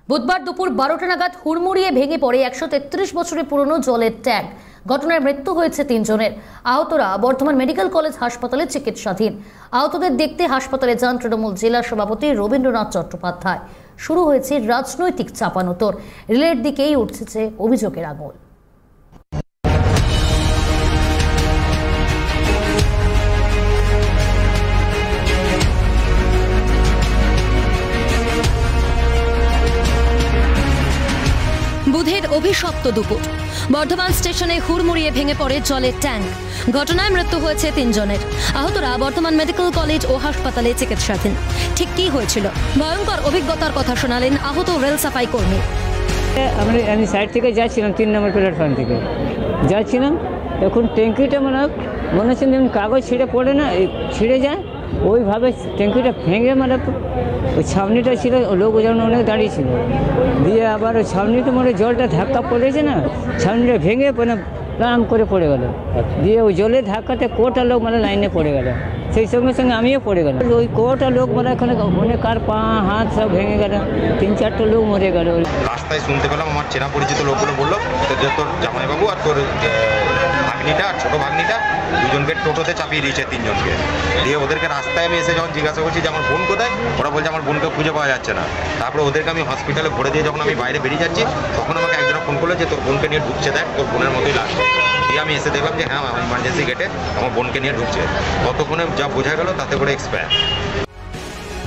বুধবার দুপুর 12টা নাগাদ হুড়মুড়িয়ে ভেঙে পড়ে 133 বছরের পুরনো জলের ট্যাঙ্ক। ঘটনায় মৃত্যু হয়েছে 3 জনের। আহতরা বর্ধমান মেডিকেল কলেজ হাসপাতালে চিকিৎসাধীন। আহতদের দেখতে হাসপাতালে যান তৃণমূল জেলা সভাপতি রবীন্দ্রনাথ চট্টোপাধ্যায়। শুরু হয়েছে রাজনৈতিক চাপানোতর। রেলের দিকেই উঠছে অভিযোগের আঙুল। বুধের অভিশপ্ত দুপুর বর্ধমান স্টেশনে হুড়মুড়িয়ে ভেঙে পড়ে জলের ট্যাঙ্ক। ঘটনায় মৃত্যু হয়েছে 3 জনের। আহতরা বর্ধমান মেডিকেল কলেজ ও হাসপাতালে চিকিৎসাধীন। ঠিক কি হয়েছিল? ভয়ঙ্কর অভিজ্ঞতার কথা শোনালেন আহত রেল সাফাই কর্মী। আমি সাইড থেকে যাচ্ছিলাম, 3 নম্বর প্ল্যাটফর্ম থেকে যাচ্ছিলাম। এখন ট্যাঙ্কিটা মনে হচ্ছে যেমন কাগজ ছিঁড়ে পড়ে না, ছিঁড়ে যায় ওইভাবে ট্যাঙ্কিটা ভেঙে ওই ছাউনিটা ছিল, লোক যেমন অনেক দাঁড়িয়ে ছিল, দিয়ে আবার ওই ছাউনিটা জলটা ধাক্কা পড়েছে না, ছাউনিটা ভেঙে প্রাণ করে পড়ে গেল। দিয়ে ওই জলের ধাক্কাতে কোটা লোক লাইনে পড়ে গেল। সেই সঙ্গে সঙ্গে আমিও পড়ে গেলাম। ওই কোটা লোক এখানে কার পা হাত সব ভেঙে গেল, 3-4টা লোক মরে গেল। রাস্তায় শুনতে পেলাম, আমার চেনা পরিচিত লোকগুলো বললো যে তোর জামাইবাবু আর তোর ভাগ্নিটা আর ছোটো ভাগ্নিটা দুজনকে টোটোতে চাপিয়ে দিয়েছে, 3 জনকে। দিয়ে ওদেরকে রাস্তায় আমি এসে যখন জিজ্ঞাসা করছি যে আমার বোন কোথায়, ওরা বলছে আমার বোনকে খুঁজে পাওয়া যাচ্ছে না। তারপরে ওদেরকে আমি হসপিটালে ভরে দিয়ে যখন আমি বাইরে বেরিয়ে যাচ্ছি, তখন আমাকে একজনে ফোন করলো যে তোর বোনকে নিয়ে ঢুকছে, দেখ তোর বোনের মতোই লাগছে। দিয়ে আমি এসে দেখলাম যে হ্যাঁ, ইমার্জেন্সি গেটে আমার বোনকে নিয়ে ঢুকছে। ততক্ষণে যা বোঝা গেল তাতে করে এক্সপায়ার।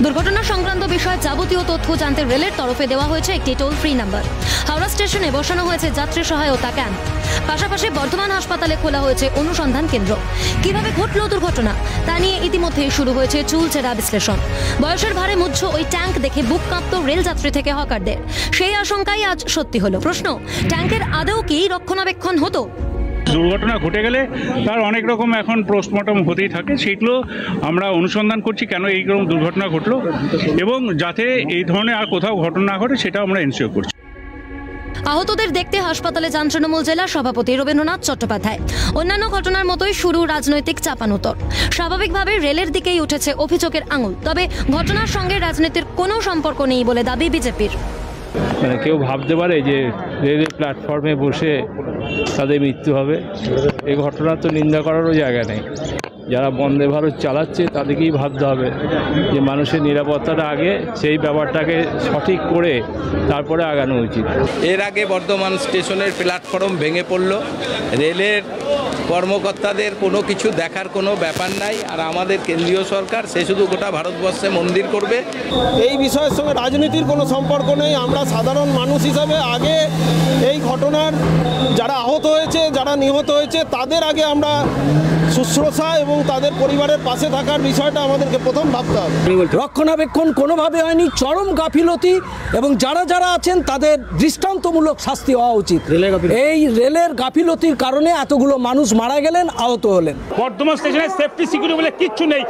দুর্ঘটনা সংক্রান্ত বিষয়ে যাবতীয় তথ্য জানতে রেলের তরফে দেওয়া হয়েছে একটি টোল ফ্রি নাম্বার। হাওড়া স্টেশনে বসানো হয়েছে যাত্রী সহায়তা ক্যাম্প। পাশাপাশি বর্ধমান হাসপাতালে খোলা হয়েছে অনুসন্ধান কেন্দ্র। কিভাবে ঘটল দুর্ঘটনা তা নিয়ে ইতিমধ্যেই শুরু হয়েছে চুলচেরা বিশ্লেষণ। বয়সের ভারে মুহ্য ওই ট্যাঙ্ক দেখে বুক কাঁপত রেল যাত্রী থেকে হকারদের। সেই আশঙ্কাই আজ সত্যি হলো। প্রশ্ন, ট্যাঙ্কের আদৌ কি রক্ষণাবেক্ষণ হতো? দুর্ঘটনা ঘটে গেলে তার অনেক রকম এখন পোস্টমর্টম হতেই থাকে, সেগুলো আমরা অনুসন্ধান করছি কেন এইরকম দুর্ঘটনা ঘটলো, এবং যাতে এই ধরনের আর কোথাও ঘটনা না ঘটে সেটা আমরা এনশিওর করছি। আহতদের দেখতে হাসপাতালে যান তৃণমূল জেলা সভাপতি রবীন্দ্রনাথ চট্টোপাধ্যায়। অন্যান্য ঘটনার মতোই শুরু রাজনৈতিক চাপানোতর। স্বাভাবিকভাবে রেলের দিকেই উঠেছে অভিযোগের আঙুল। তবে ঘটনার সঙ্গে রাজনীতির কোনো সম্পর্ক নেই বলে দাবি বিজেপির। কেউ ভাবতে পারে যে রেলের প্ল্যাটফর্মে বসে তাদের মৃত্যু হবে? এই ঘটনা তো নিন্দা করারও জায়গা নেই। যারা বন্দে ভারত চালাচ্ছে তাদেরকেই ভাবতে হবে যে মানুষের নিরাপত্তাটা আগে, সেই ব্যাপারটাকে সঠিক করে তারপরে আগানো উচিত। এর আগে বর্ধমান স্টেশনের প্ল্যাটফর্ম ভেঙে পড়ল। রেলের কর্মকর্তাদের কোনো কিছু দেখার কোনো ব্যাপার নাই, আর আমাদের কেন্দ্রীয় সরকার সে শুধু গোটা ভারতবর্ষে মন্দির করবে। এই বিষয়ের সঙ্গে রাজনীতির কোনো সম্পর্ক নেই। আমরা সাধারণ মানুষ হিসাবে আগে এই ঘটনার যারা আহত হয়েছে, যারা নিহত হয়েছে, তাদের আগে আমরা শুশ্রূষা এবং তাদের পরিবারের পাশে থাকার বিষয়টা আমাদেরকে প্রথম ভাবতে হবে। রক্ষণাবেক্ষণ কোনোভাবে হয়নি, চরম গাফিলতি, এবং যারা যারা আছেন তাদের দৃষ্টান্তমূলক শাস্তি হওয়া উচিত। এই রেলের গাফিলতির কারণে এতগুলো মানুষ মারা গেলেন, আহত হলেন। বর্ধমান স্টেশনে সেফটি সিকিউরিটি বলে কিচ্ছু নেই।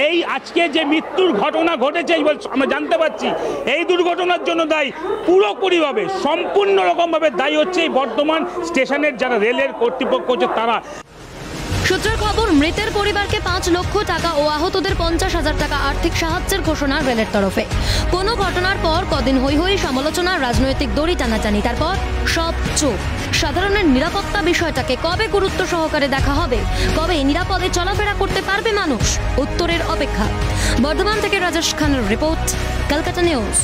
এই আজকে যে মৃত্যুর ঘটনা ঘটেছে আমরা জানতে পারছি, এই দুর্ঘটনার জন্য দায়ী পুরোপুরিভাবে সম্পূর্ণ রকমভাবে দায়ী হচ্ছে এই বর্ধমান স্টেশনের যারা রেলের কর্তৃপক্ষ হচ্ছে তারা। সূত্রের খবর, মৃতের পরিবারকে 5 লক্ষ টাকা ও আহতদের 50,000 টাকা আর্থিক সাহায্যের ঘোষণা রেলের তরফে। কোনো ঘটনার পর কদিন হই হই সমালোচনা, রাজনৈতিক দড়ি টানাটানি, তারপর সব চুপ। সাধারণের নিরাপত্তা বিষয়টাকে কবে গুরুত্ব সহকারে দেখা হবে? কবে নিরাপদে চলাফেরা করতে পারবে মানুষ? উত্তরের অপেক্ষা। বর্ধমান থেকে রাজেশ খানের রিপোর্ট, কলকাতা নিউজ।